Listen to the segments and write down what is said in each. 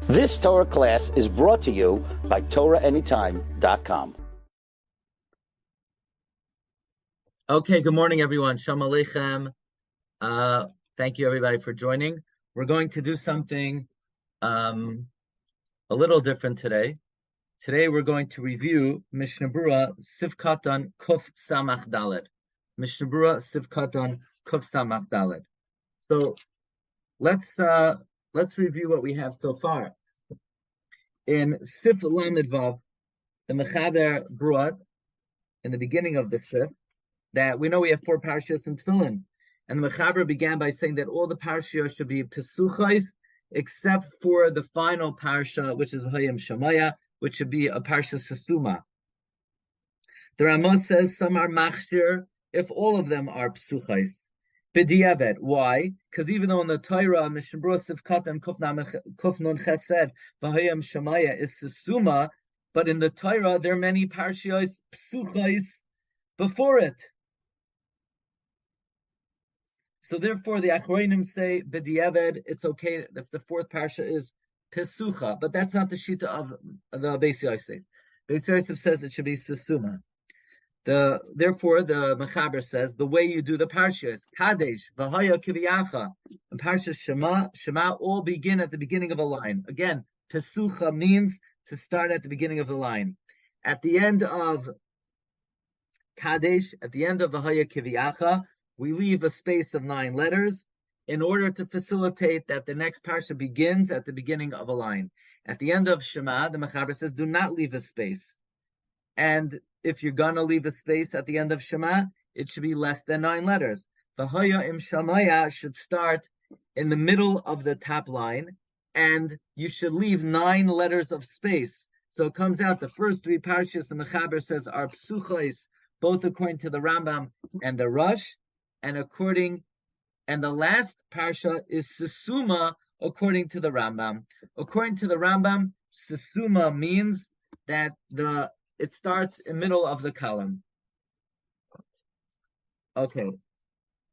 This Torah class is brought to you by TorahAnytime.com. Okay, good morning, everyone. Shalom Aleichem. Thank you, everybody, for joining. We're going to do something a little different today. Today, we're going to review Mishna Berura Siv Katan Kuf Samach Daled. Mishna Berura Siv Katan Kuf Samach Daled. So let's review what we have so far. In Sif Lamed Vav, the Mechaber brought in the beginning of the Sif that we know we have 4 Parshios in Tefillin, and the Mechaber began by saying that all the Parshios should be Pesuchos, except for the final Parsha, which is Hayim Shemaya, which should be a Parsha Sesuma. The Ramah says some are Machshir if all of them are Pesuchos. B'diavad. Why? Because even though in the Torah, Mishna Berura Siv Katan Kuf Nun Ches said V'Hayim Shemaya is Sesuma, but in the Torah there are many Parshios Pesuchos before it. So therefore, the Achronim say b'diavad, it's okay if the 4th parsha is pesucha, but that's not the shita of the Beis Yosef. Beis Yosef says it should be sesuma. Therefore, the Mechaber says the way you do the Parshios, Kadesh, V'haya Kiviyacha, and Parsha Shema all begin at the beginning of a line. Again, pesucha means to start at the beginning of the line. At the end of Kadesh, at the end of V'haya Kiviyacha, we leave a space of 9 letters in order to facilitate that the next parsha begins at the beginning of a line. At the end of Shema, the Mechaber says, do not leave a space. And if you're going to leave a space at the end of Shema, it should be less than 9 letters. The Haya im Shamaya should start in the middle of the top line, and you should leave 9 letters of space. So it comes out the first 3 Parshios, the Mechaber says, are Psuchos, both according to the Rambam and the Rosh, and the last Parsha is Sesuma, according to the Rambam. According to the Rambam, Sesuma means that it starts in the middle of the column. Okay.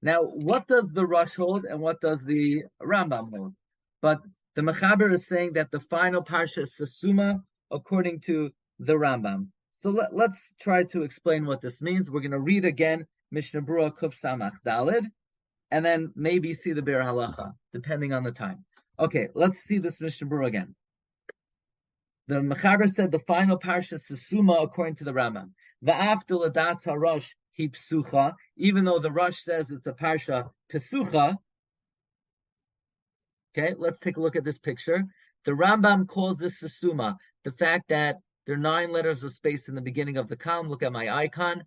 Now, what does the Rosh hold and what does the Rambam hold? But the Mechaber is saying that the final Parsha is Sesuma, according to the Rambam. So let's try to explain what this means. We're going to read again Mishna Berura Kuf Samach Daled, and then maybe see the Bir Halacha, depending on the time. Okay, let's see this Mishna Berura again. The Mechaber said the final parsha Sesuma according to the Rambam. Va'afta l'das harosh hi psucha, even though the Rosh says it's a parsha pesucha. Okay, let's take a look at this picture. The Rambam calls this Sesuma, the fact that there are 9 letters of space in the beginning of the column. Look at my icon.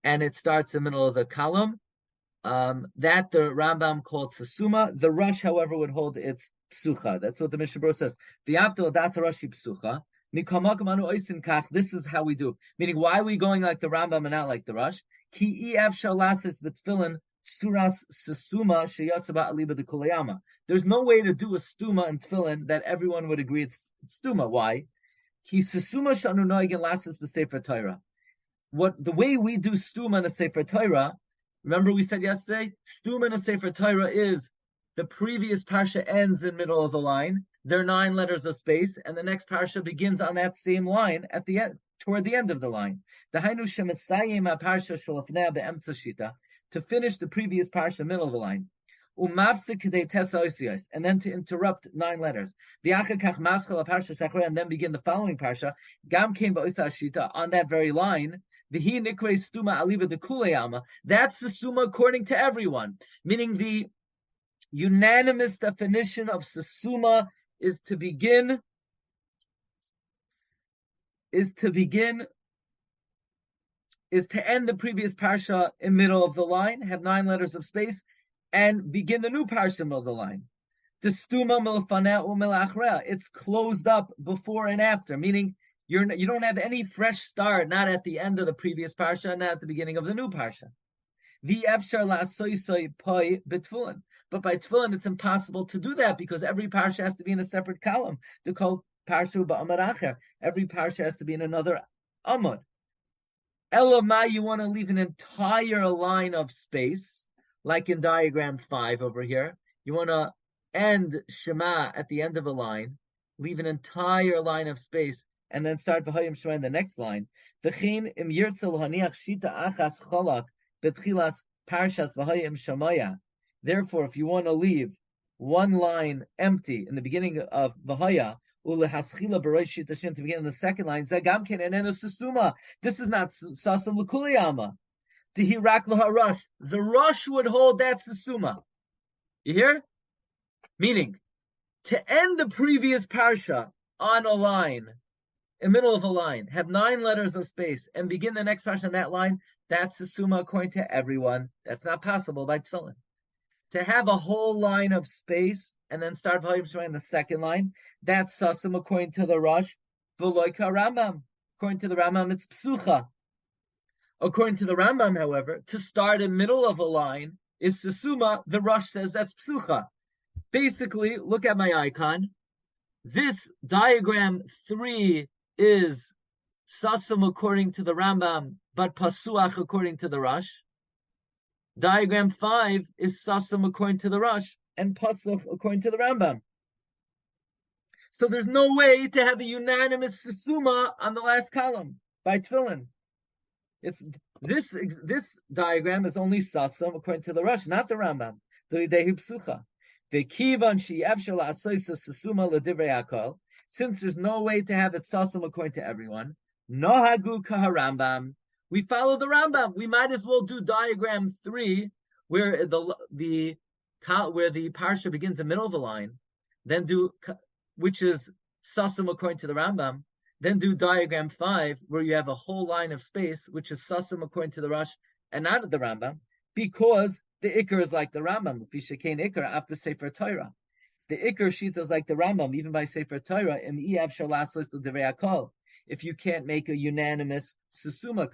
And it starts in the middle of the column. That the Rambam called Sesuma. The Rosh, however, would hold its Psucha. That's what the Mishna Berura says. This is how we do. Meaning, why are we going like the Rambam and not like the Rosh? There's no way to do a stuma in tefillin that everyone would agree it's stuma. Why? The way we do stuma in a Sefer Torah, remember we said yesterday, stuma in a Sefer Torah is the previous parsha ends in the middle of the line, there are 9 letters of space, and the next parsha begins on that same line at the end, toward the end of the line. To finish the previous parsha, middle of the line. And then to interrupt 9 letters. And then begin the following parsha. On that very line. That's the suma according to everyone. Meaning the unanimous definition of sesuma is to end the previous parsha in middle of the line, have 9 letters of space, and begin the new parsha in the middle of the line. The stuma milfaneh u'milachrea. It's closed up before and after, meaning you don't have any fresh start, not at the end of the previous parsha, not at the beginning of the new parsha. The efshar la'soisoi poi b'tefillin. But by tefillin, it's impossible to do that because every parsha has to be in a separate column. The kol parshu ba'amad acher. Every parsha has to be in another amud. Elamai, you want to leave an entire line of space, like in diagram 5 over here. You want to end Shema at the end of a line, leave an entire line of space, and then start V'hayim Shema in the next line. V'chein im yirtzel haniach shita achas cholak betchilas parshas V'hayim Shemaya. Therefore, if you want to leave one line empty in the beginning of V'haya, ulehaschila b'rosh shita shin to begin in the second line, zagamkin enenu susuma. This is not sasam l'kuliyama. Tihirak l'harash. The rush would hold that susuma. You hear? Meaning, to end the previous parsha on a line, in the middle of a line, have 9 letters of space, and begin the next parsha on that line, that's the summa according to everyone. That's not possible by tefillin. To have a whole line of space, and then start V'hayim Shema in the second line, that's sasum according to the Rosh, v'loika Rambam. According to the Rambam, it's psucha. According to the Rambam, however, to start in the middle of a line is susuma. The Rosh says that's psucha. Basically, look at my icon. This diagram 3 is sasum according to the Rambam, but pasuach according to the Rosh. Diagram 5 is sasum according to the Rosh, and pasuach according to the Rambam. So there's no way to have a unanimous susuma on the last column by tefillin. It's this diagram is only sasum according to the Rosh, not the Rambam. The Dehu psucha. Since there's no way to have it sasum according to everyone, nohagu kaharambam. We follow the Rambam. We might as well do diagram 3, where the parsha begins in the middle of the line, then do which is sasum according to the Rambam. Then do diagram 5, where you have a whole line of space, which is sasum according to the Rosh and not the Rambam, because the Iker is like the Rambam. B'shekain Iker after Sefer Torah. The Iker Shita is like the Rambam, even by Sefer Torah. If you can't make a unanimous susuma,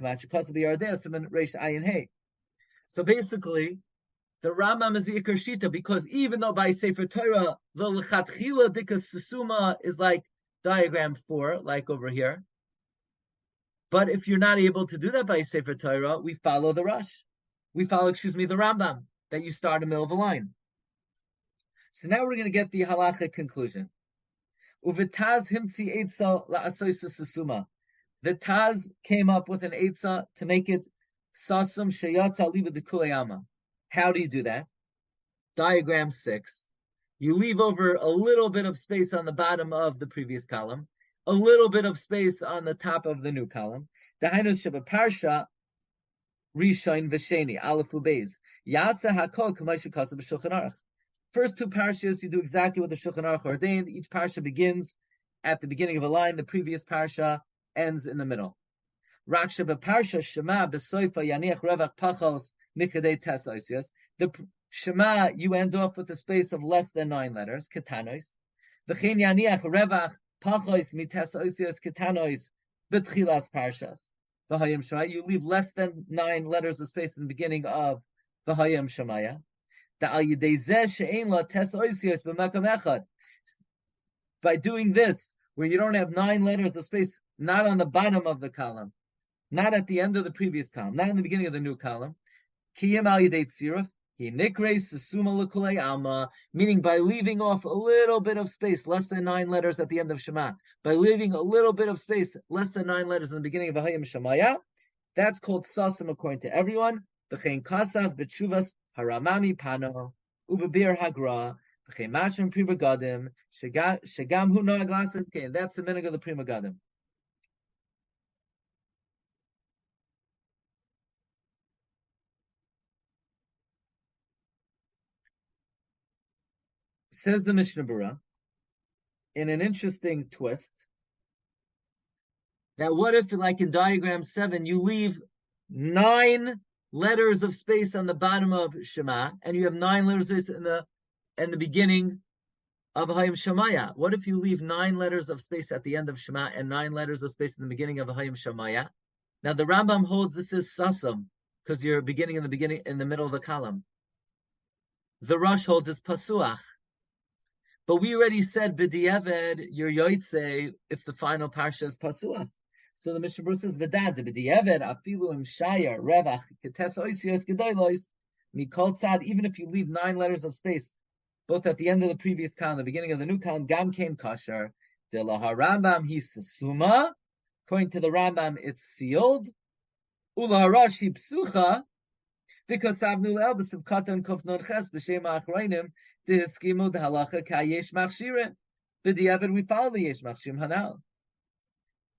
so basically, the Rambam is the Iker Shita, because even though by Sefer Torah the lechatchila dikas susuma is like diagram 4, like over here, but if you're not able to do that by Sefer Torah, we follow the Rosh. We follow, the Rambam, that you start in the middle of a line. So now we're going to get the Halachik conclusion. Uvitaz himtzi eitza la'asoisa susuma. The Taz came up with an eitza to make it sasum sheyatza liba de kulayama. How do you do that? Diagram 6. You leave over a little bit of space on the bottom of the previous column, a little bit of space on the top of the new column. Dahainu sheba parsha Rishon v'Sheni, Aleph u'Beis. Yasa hakol k'may shekasa b'Shulchan Aruch. First 2 Parshios, you do exactly what the Shulchan Aruch ordained. Each Parsha begins at the beginning of a line. The previous Parsha ends in the middle. Raksha b'Parsha Shema b'Soifa yaniach revach pachos mikadei tes oisios. The Shema, you end off with a space of less than 9 letters, ketanos. V'chein yaniach revach pachos mites oisios ketanos b'tchilas Parshas. V'hayim Shemaya, you leave less than 9 letters of space in the beginning of V'hayim Shemaya. By doing this, where you don't have 9 letters of space, not on the bottom of the column, not at the end of the previous column, not in the beginning of the new column, meaning by leaving off a little bit of space, less than 9 letters at the end of Shema, by leaving a little bit of space, less than 9 letters in the beginning of V'hayim Shemaya, that's called sasum according to everyone. V'chein kasav b'tshuvas haramami pano ubebir hagra v'chein mashim pri begadim shegam hu noag lasis kein. That's the minhag of the Pri Megadim. Says the Mishna Berura, in an interesting twist, that what if, like in diagram 7, you leave 9 letters of space on the bottom of Shema, and you have 9 letters of space in the beginning of V'hayim Shemaya? What if you leave 9 letters of space at the end of Shema and 9 letters of space in the beginning of V'hayim Shemaya? Now the Rambam holds this is sasum, because you're beginning in the middle of the column. The Rosh holds it's pasuach. But we already said b'diavad your yoytze if the final parsha is pasuach. So the Mishna Berura says v'dad b'diavad afilu im shayar revach ketes oisios gedolos mikol tzad. Even if you leave 9 letters of space, both at the end of the previous column, the beginning of the new column, gam kein kashar. De la Rambam hi sesuma. According to the Rambam, it's sealed. Ula harash hi psucha. Because Savnu Le'elbis of Katan Kuf Non Ches B'Shem Achrayim the Hiskimu the Halacha Kayesh Machshirin. B'diavad we follow the Yesh Machshirim Hanal.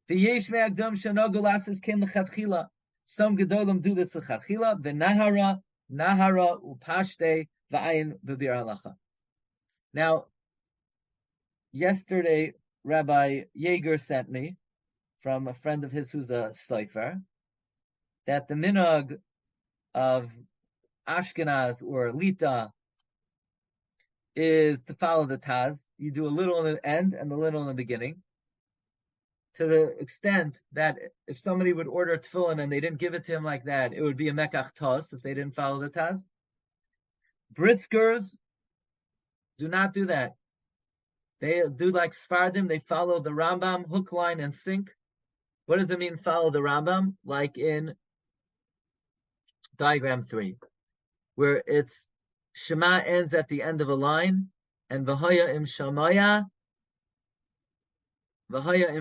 The Yesh Me'agdom Shanogu Lasses Ken L'Chatchila. Some Gedolim do this L'Chatchila. Nahara Upashte V'ayin B'Bir Halacha. Now, yesterday Rabbi Yeager sent me from a friend of his who's a Seifer that the minhag of Ashkenaz or Lita is to follow the Taz. You do a little in the end and a little in the beginning. To the extent that if somebody would order tefillin and they didn't give it to him like that, it would be a mekach tos if they didn't follow the Taz. Briskers do not do that. They do like Sfardim, they follow the Rambam, hook, line, and sink. What does it mean, follow the Rambam? Like in diagram 3, where it's Shema ends at the end of a line, and V'haya im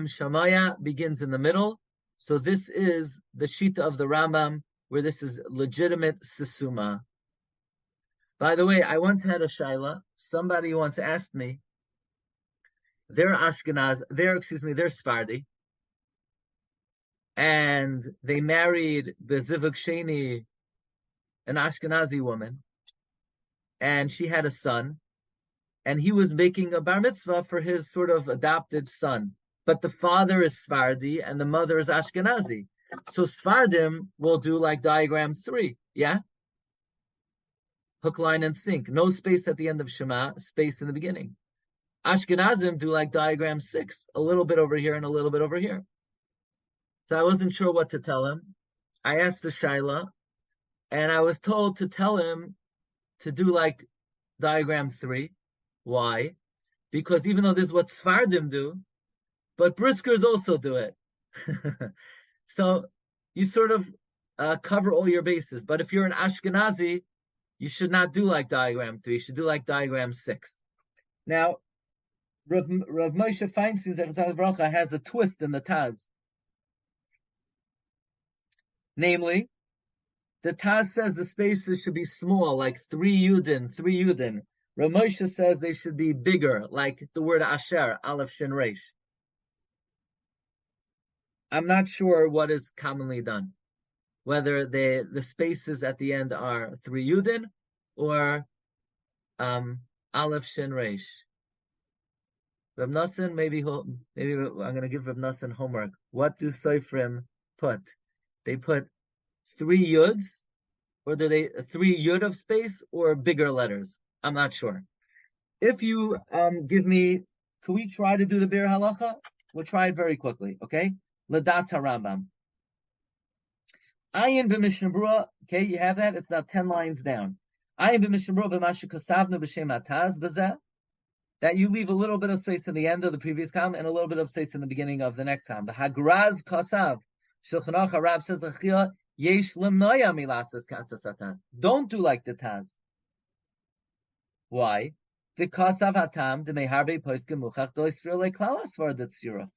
Shamaya begins in the middle. So this is the Shita of the Rambam, where this is legitimate Sesuma. By the way, I once had a Shaila. Somebody once asked me, they're Sfardi, and they married Bezivuk Sheni, an Ashkenazi woman, and she had a son, and he was making a bar mitzvah for his sort of adopted son. But the father is Sfardi and the mother is Ashkenazi. So Sfardim will do like diagram 3, yeah? Hook, line, and sink. No space at the end of Shema, space in the beginning. Ashkenazim do like diagram 6, a little bit over here and a little bit over here. So I wasn't sure what to tell him. I asked the Shaila, and I was told to tell him to do like diagram 3. Why? Because even though this is what Sfardim do, but Briskers also do it. So you sort of cover all your bases. But if you're an Ashkenazi, you should not do like diagram 3. You should do like diagram 6. Now, Rav Moshe Feinstein has a twist in the Taz. Namely, the Taz says the spaces should be small, like 3 Yudin. Rav Moshe says they should be bigger, like the word Asher, Aleph Shin Reish. I'm not sure what is commonly done, whether the spaces at the end are 3 Yudin or Aleph Shin Reish. Rav Nosson, maybe I'm going to give Rav Nosson homework. What do Seifrim put? They put 3 Yuds, or do they 3 Yud of space, or bigger letters? I'm not sure. If you give me, can we try to do the Bir Halacha? We'll try it very quickly, okay? Ladas HaRambam. Ayin b'Mishna Berura, okay, you have that? It's about 10 lines down. Ayin b'Mishna Berura b'mashu kosavnu b'shem ataz b'zeh. That you leave a little bit of space in the end of the previous column and a little bit of space in the beginning of the next column. The Hagraz Kosav. Shulchan Aruch Harav says l'chila yesh limnoya milasas katzasatan. Don't do like the Taz. Why? Because of hatam de meharbe poskim muchach doisfir leklalas for the tzira.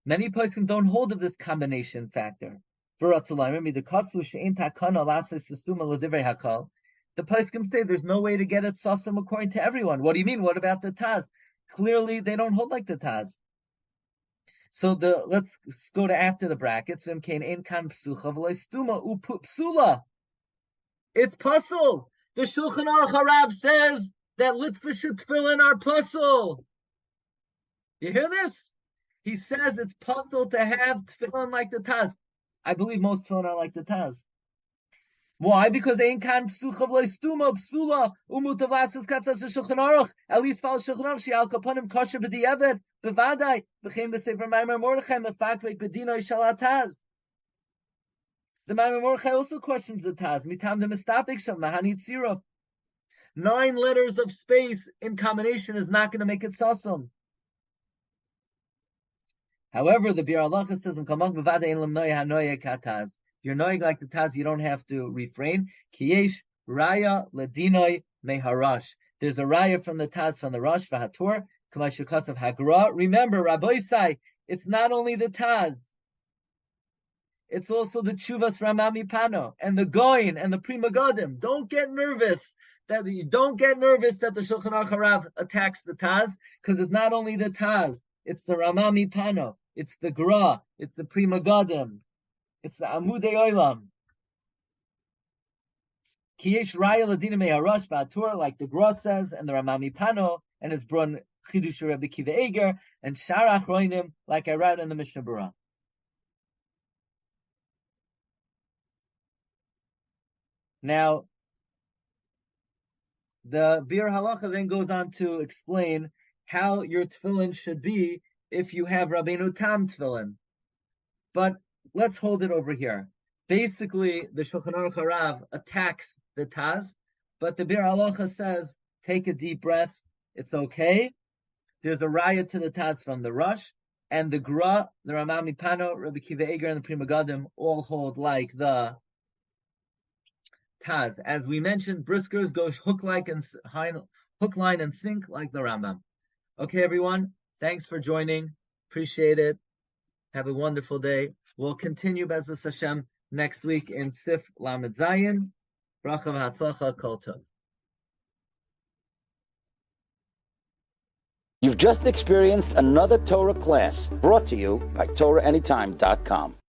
Many poskim don't hold of this combination factor. The poskim say there's no way to get it sasam according to everyone. What do you mean? What about the Taz? Clearly, they don't hold like the Taz. So let's go to after the brackets. It's puzzle. The Shulchan Aruch Harav says that litfish tefillin are puzzle. You hear this? He says it's puzzle to have tefillin like the Taz. I believe most tefillin are like the Taz. Why? Because ein kan psucha v'lo stuma psula umutav lasas katzas Shulchan Aruch. At least follow Shulchan Aruch. She'al kaponim kosher b'diavad b'vadai b'chem b'sefer Maimer Mordechai mefakvek b'dinoi shalataz. The Maimer Mordechai also questions the Taz. Mitam de mistapik sham mahani tzira. 9 letters of space in combination is not going to make it sasum. However, the Bir Halacha says in Kalmak b'vadai ein limnoy hanoya kataz. If you're knowing like the Taz, you don't have to refrain. Kiyesh raya ledinoi meharash. There's a raya from the Taz from the Rosh v'hator Chumash of Hagra. Remember, Rabbi Sai, it's not only the Taz, it's also the Chuvas Ramami Pano and the Goyin and the Pri Megadim. Don't get nervous that the Shulchan Aruch Harav attacks the Taz, because it's not only the Taz, it's the Ramami Pano, it's the Gra, it's the Pri Megadim, it's the Amudei Olam. Kiyesh Raya Ladina Me'arash V'Atur, like the Gra says, and the Ramami Pano, and his Brun Chidush Rabbi Kiva Eger, and Sharach Roinim, like I read in the Mishna Berura. Now, the Bir Halacha then goes on to explain how your tefillin should be if you have Rabbeinu Tam tefillin. But let's hold it over here. Basically, the Shulchan Aruch Harav attacks the Taz, but the Bir Halacha says, take a deep breath, it's okay. There's a raya to the Taz from the Rosh, and the Gra, the Ramami Pano, Rabbi Kiva Eger, and the Pri Megadim all hold like the Taz. As we mentioned, briskers goes hook, line, and sink like the Rambam. Okay, everyone, thanks for joining. Appreciate it. Have a wonderful day. We'll continue Be'ezus Hashem next week in Sif Lamed Zayin. Bracha v'hatzlacha kol tov. You've just experienced another Torah class brought to you by TorahAnytime.com.